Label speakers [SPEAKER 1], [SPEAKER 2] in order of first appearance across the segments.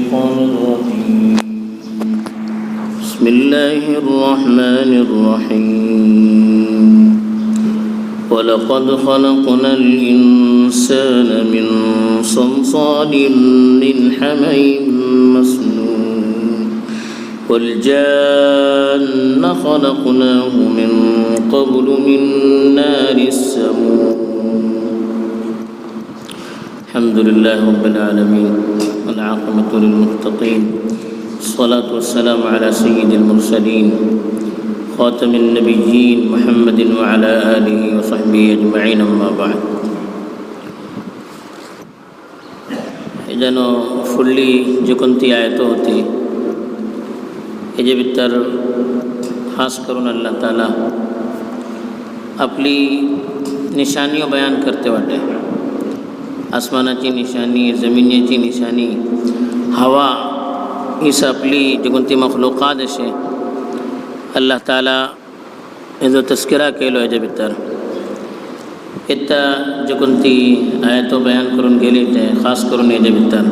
[SPEAKER 1] الشيطان الرجيم بسم الله الرحمن الرحيم ولقد خلقنا الإنسان من صلصال من حمإ مسنون والجان خلقناه من قبل من نار السموم الحمد لله رب العالمين والعاقبة للمتقين الصلاة والسلام على سيد المرسلين خاتم النبيين محمد وعلى آله وصحبه أجمعين أما بعد ಇದನ್ನು ಫುಲ್ಲಿ ಜುಕುಂತಿ ಆಯಿತು होती याचे भितर खास करून अल्लाह ताला आपली निशानियों बयान करते वाटे आसमानाची निशानी जमिनीची निशानी हवा ही आपली जगुंती मखलूकात अशे अल्लाह ताला हेजो तस्करा केलो हेजे भितर इत्ता जगुंती आयतो बयान करून गेली ते खास करून हेजे भितर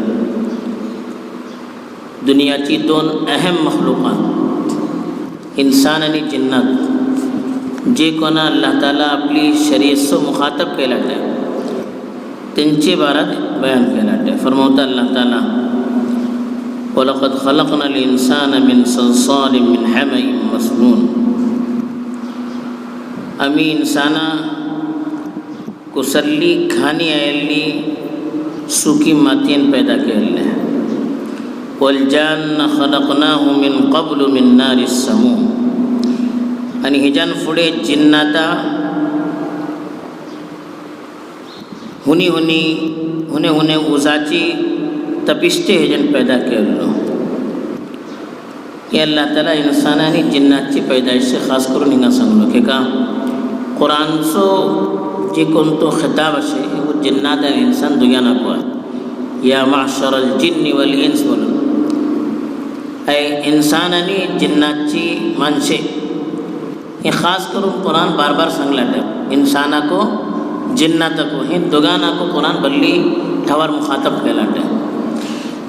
[SPEAKER 1] दुनियाची दोन अहम मखलूकात इंसान आणि जिन्नात जे कोणा अल्लाह ताला आपली शरीयत मुखातब केला आहे त्यांचे बारात बयान केला आहे फरमावता अल्लाह ताला वलक़द खलक़नल इंसान मिन सलसालिम मिन हमइम मस्नून आम्ही इंसाना कुसल्ली घाणी आयल्ली सुकी मातयेन पैदा केल्ले वलजान्न खलक़नाहु मिन क़ब्लु मिन नारिस समूम आणि हिजान फुडे जिन्नाता हुनी हुनी हुने हुने उजाची तपिष्टे हेजन पैदा केल्लो हे अल्लाह ताला इंसानांनी जिन्नाची पैदाइश खास करून हिंगा सांगलो की का कुरानचो जे कोणतो खिताब असे वो जिन्नात आणि इंसान दुग्यानाको आहे या माशरल जिन्नी वल इंस म्हणून है इंसान आणि जिन्नाची माणसे हे खास करून कुरान बार बार सांगलाटे इंसाना को जिन्नात को हे दोगाना को कुरान बल्ली ठवर मुखातब केलाटे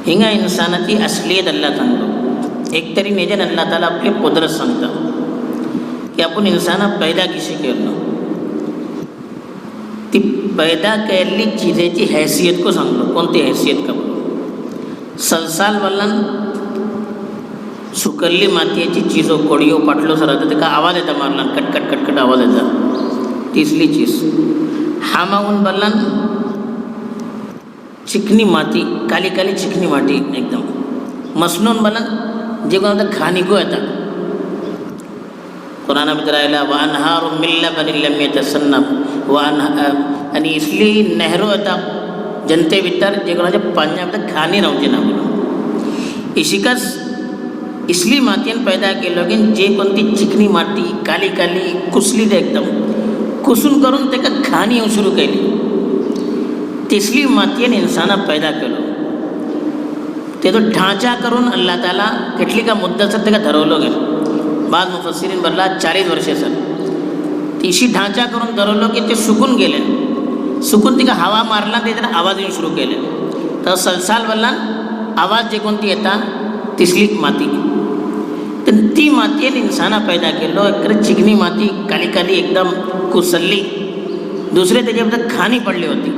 [SPEAKER 1] हिंगा इंसानाची असलियत अल्लाह सांगलो एक तरी नेजन अल्लाह ताला आपली कुदरत सांगता की आपण इंसाना पैदा कशी केलो ती पैदा केलेली चीजेची हैसियत को सांगलो कोणती हैसियत का सलसाल वलन सुकल्ली मातीची चीजो कोडियो पाटलो सर आता का आवाज येता मारला कटकट कटकट आवाज येता तीसरी चीज हामाऊन बल्लन चिकनी माती काली काली चिकनी माटी एकदम मसनून बलन जे कोणता खानी को येता कुराना भितर आयला व अनहारुम मिन लबनिन लम यतसन्नब व आणि इसली नहरो येता जनते भितर जे कोणाच्या पाण्याच्या भितर खानी रावची ना म्हणून इशिकस इसली मातयेन पैदा केलो की जे कोणती चिकनी माती काली काली कुसली ते एकदम कुसून करून तेका खाणी येवंक सुरू केली तिसली मातयेन इंसाना पैदा केलो तेजो ढांचा करून अल्लाह ताला कितली का मुद्दतसर तेका धरवलो गेलो बाद मुफस्सिरीन बरला 40 वर्षे सर तिशी ढांचा करून धरवलो की ते सुकून गेले सुकून तिका हवा मारला ते आवाज येऊन सुरू केले तर सलसाल वल्ला आवाज जे कोणती येता तिसली माती ती मातयेन इंसाना पैदा केलो एक चिकनी माती काली काली एकदम कुसल्ली दुसरे तेजे भितर खानी पडली होती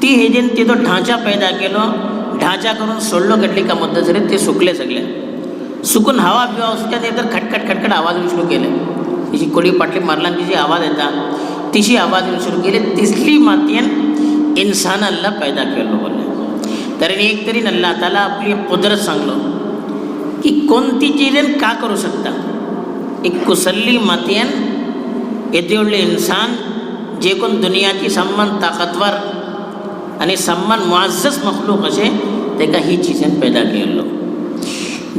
[SPEAKER 1] ती हेजेन तिचो ढांचा पैदा केलो ढांचा करून सोडलो कटली का मुद्दत ते सुकले सगळे सुकून हवा बिवा वचच्या ते तर खटखट खटखट आवाज येऊन सुरू केले तिची कोडी पाटली मारला तिची आवाज येता तिशी आवाज येऊन सुरू केले तिसली मातयेन इंसानाला पैदा केलो बोले तरी एक तरी अल्लाह ताला आपली कुदरत सांगलो की कोणती चीजेन का करू शकता एक कुसल्ली मातयेन येते व्हडले इंसान जे कोण दुनियाची समान ताकदवर आणि समान मुअज्जज मखलूक असे तेका ही चीजेन पैदा केल्लो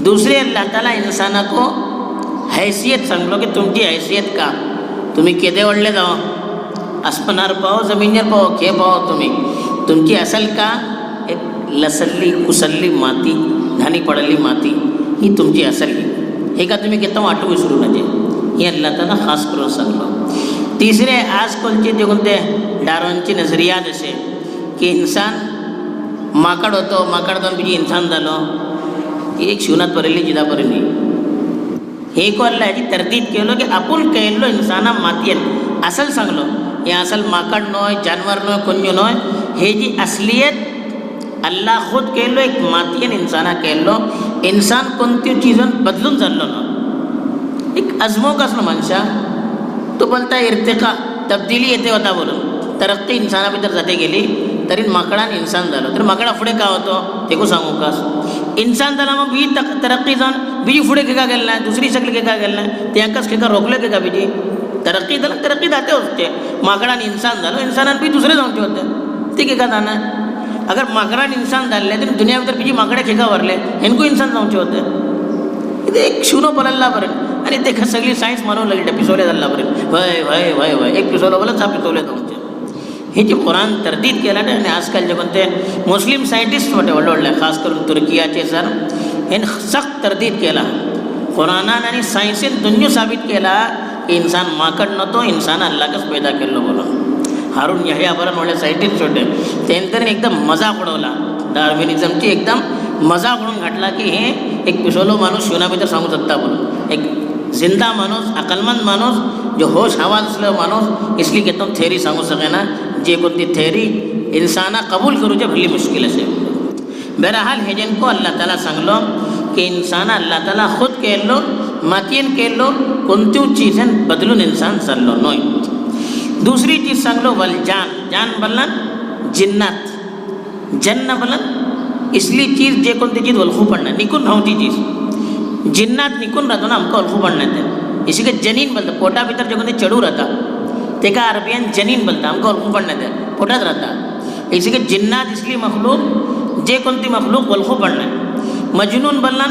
[SPEAKER 1] दुसरे अल्लाह ताला इंसाना को हैसियत सांगलो की तुमची हैसियत का तुम्ही केदे व्हडले जाओ आसमानार पावो जमिनीर पावो खे पावो तुमची असल का एक लसल्ली कुसल्ली माती घाणी पडली माती ही तुमची असली हे का तुम्ही किती वाटू विसरू नये हे अल्लाह ताला खास करून सांगलो तीसरे आजकलचे जे कोणते डार्विनची नजरियात असे की इंसान माकड होतो, माकड जाऊन बीजी इन्सान जालो, एक शिवनात परेली जिदा परेली. हे को अल्लाह हेची तरदीद केलो की आपूण केल्लो इन्साना मातयेन असल सांगलो हे असल माकड नोय, जानवर नोय, कोण्यो नोय. हे जी असलियत अल्लाह खुद केल्लो एक मातयेन इन्साना केल्लो. इन्सान कोणत्यो चीजन बदलून जाल्लो ना. एक अजमोक असलो मनशा तो बोलता इर्तिका तब्दिली येते होता बोलून तरक्की इन्साना भितर जाते गेली. तरी माकडान इन्सान जालो. तर माकडा फुडें का होतो तेको सांगू कास. इन्सान जाला मग बीजी तरक्की जावन बीजी फुडें केका गेल्ला, दुसरी शकल केका गेल्ला, त्यांकाच केका रोखले केका बीजी तरक्की जाला. तरक्की जाते होते. माकडान इन्सान जालो, इन्सानान बी दुसरे जावचे होते, ते केका जाना. अगर माकडान इन्सान जाल्ले तरी दुनिया भितर बीजी माकडे केका व्हरले, हेंकूय इन्सान जावचे होते. कितें एक शिवनो पळयल्ला बरें. आनी तेका सगळी सायन्स मानूंक लागली पिसोले जाल्ला बरें. वय वय वय वय एक पिसोलो बोला चा पिसोले जावचे. हे जे कुरान तरदीद केला आणि आजकाल जे कोणते मुस्लिम सायंटिस्ट होते व्हडले व्हडले, खास करून तुर्कियाचे सर, हेन सख्त तरदीद केला. कुरानान आणि सायन्सीन दोन्ही साबित केला की इन्सान माकड नव्हतो, इन्सान अल्लाहच पैदा केल्लो बोलून. हारून यहया बरं व्हडले सायंटिस्ट होते, तेंतरी एकदम मजाक उडवला. डार्विनिझमची एकदम मजाक उडून घातला की हे एक पिसोलो माणूस शिवना भितर सांगू शकता बोलून. एक जिंदा माणूस, अकलमंद माणूस, जो होश हवास असलो माणूस इसली घेतो थेरी सांगू सकेना. जे कोणती थेरी इन्साना कबूल करूचे भली मुश्किल असे. बहरहाल हे जेनको अल्लाह ताला सांगलो की इन्साना अल्लाह ताला खुद केल्लो, मातयेन केल्लो, कोणत्यो चीजन बदलून इन्सान जाल्लो नोय. दुसरी चीज सांगलो वल जान. जान बोलना जिन्नात, जन्न बोलना इसली चीज जे कोणती चीज वलखू पडना निकून रावची चीज. जिन्नात निकून राहतो ना आमकां वलखू पडना ते. इसी के जनीन बोलता, पोटा भितर जे कोणते चेडू राहता तेका अरबियान जनीन बोलता, आमकां वलखू पडना ते पोटात राहता. इसी के जिन्नात इसली मखलूक जे कोणती मखलूक वलखू पडना. मजनून बोलना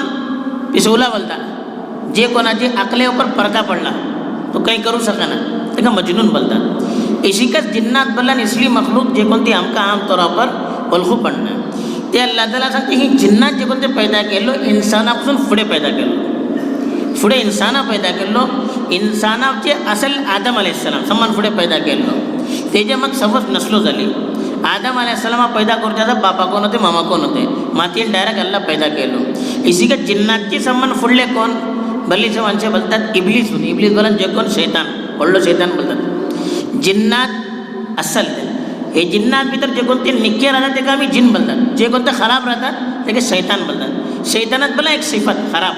[SPEAKER 1] पिसोला बोलता, जे कोणाचे अकले ऊपर पर्दा पडला तो काही करू सकेना तेका मजनून बोलता. इसी का जिन्नात बोलना इसली मखलूक जे कोणती आमकां आम तौरापर वलखू पडना. ते अल्लाह ताला सांगते ही जिन्नात जे कोणते पैदा केल्लो इन्साना पासून फुडें पैदा केल्लो. फुडें इन्साना पैदा केल्लो. इन्सानाचे असल आदम अलैहिस्सलाम समान फुडें पैदा केल्लो. तेजे मग सवस नसलो जाली. आदम अलैहिस्सलाम पैदा करता था बापा कोण होते, मामा कोण होते, मातयेन डायरेक्ट अल्लाह पैदा केलो. इसी का जिन्नातचे समान फुडले कोण भलीचे माणसे बोलतात इब्लीस. इब्लीस बोला जे कोण शैतान, व्हडलो शैतान बोलतात. जिन्नात असल हे जिन्नात भितर जे कोणते निक्के राहतात तेका आम्ही जिन बोलतात. जे कोणते खराब राहतात तेका शैतान बोलतात. शैतानात बोला एक सिफत खराब.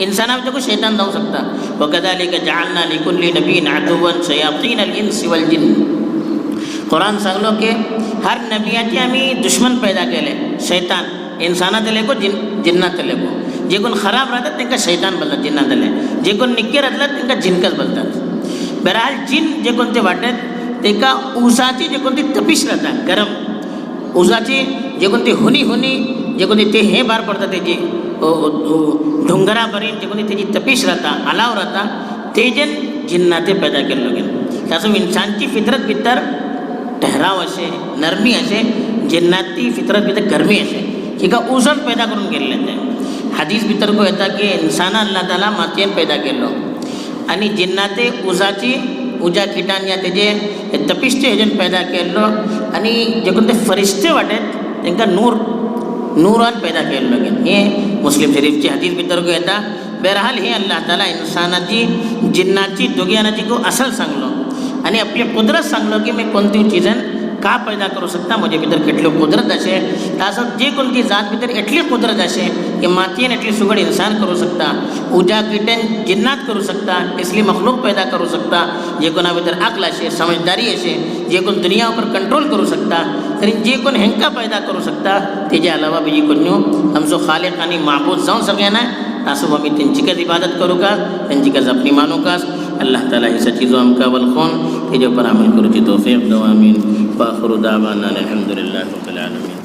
[SPEAKER 1] इंसाना भितर कोई शैतान जाऊ शकता. वकदालिका जअलना लिकुल्ली नबिय्यिन अदुव्वन शयातीनल इंसी वल जिन्न. कुरान सांगलो की हर नबियाचे आम्ही दुश्मन पैदा केले शैतान. इन्सानातले को जिन्नातले को. जे कोण खराब राहतात त्यांना शैतान बोलतात जिन्नातले. जे कोण निक्के राहतात त्यांना जिनकच बोलतात. बहरहाल जिन जे कोणते वाटतात तेका उसाची जे कोणती तपिश राहतात गरम उसाची जे कोणती हुनी जे कोणती ते हे बार पडतात त्याची डोंगरापर्यंत जे कोणती त्याची तपिश राहता अलाव राहता तेजन जिन्नाते पैदा केल्लो गेलो. तातूंत इन्सानची फितरत भितर ठहराव असे, नरमी असे, जिन्नाती फितरत भितर गरमी असे, हिका उजट पैदा करून गेल्ले ते. हदीस भितर को येता की इन्साना अल्लाह ताला मातयेन पैदा केल्लो आणि जिन्नाते उजाची उजा किटान या तेजे तपिश्टे हेजन पैदा केल्लो आणि जे कोणते फरिश्ते वाटेत तांकां नूरान पैदा केल्लो गेलो. हे मुस्लिम शरीफची हदीस भितर को येता. बहरहाल हे अल्लाह ताला इन्सानाची जिन्नाची दोघियानाची को असल सांगलो आणि आपली कुदरत सांगलो की मी कोणती चीजन का पैदा करू शकता, म्हजे भितर कितल्यो कुदरत असे. तासो जे कोणती जात भितर एटली कुदरत असे की मातयेन एटली सुगड इन्सान करू शकता, उजा किटेन जिन्नात करू शकता, इसली मखलूक पैदा करू शकता, जे कोणा भितर अक्ल असे, समझदारी असे, जे कोण दुनिया ऊपर कंट्रोल करू शकता, तरी जे कोण हेंका पैदा करू शकता तेजे अलावा बीजी कोण्यो आमचो खालिक आणि माबूद जावं सगळ्यांना. तासो आमी तेंचीकच इबादत करू का, तेंचीकच अपनी मानू का. अल्लाह ताला ही सचीज़ो आमका वलखोन तेजे पर अमल करूची तौफीक दो. आमीन. वाखिरु दावाना अल्हम्दुलिल्लाहि रब्बिल आलमीन.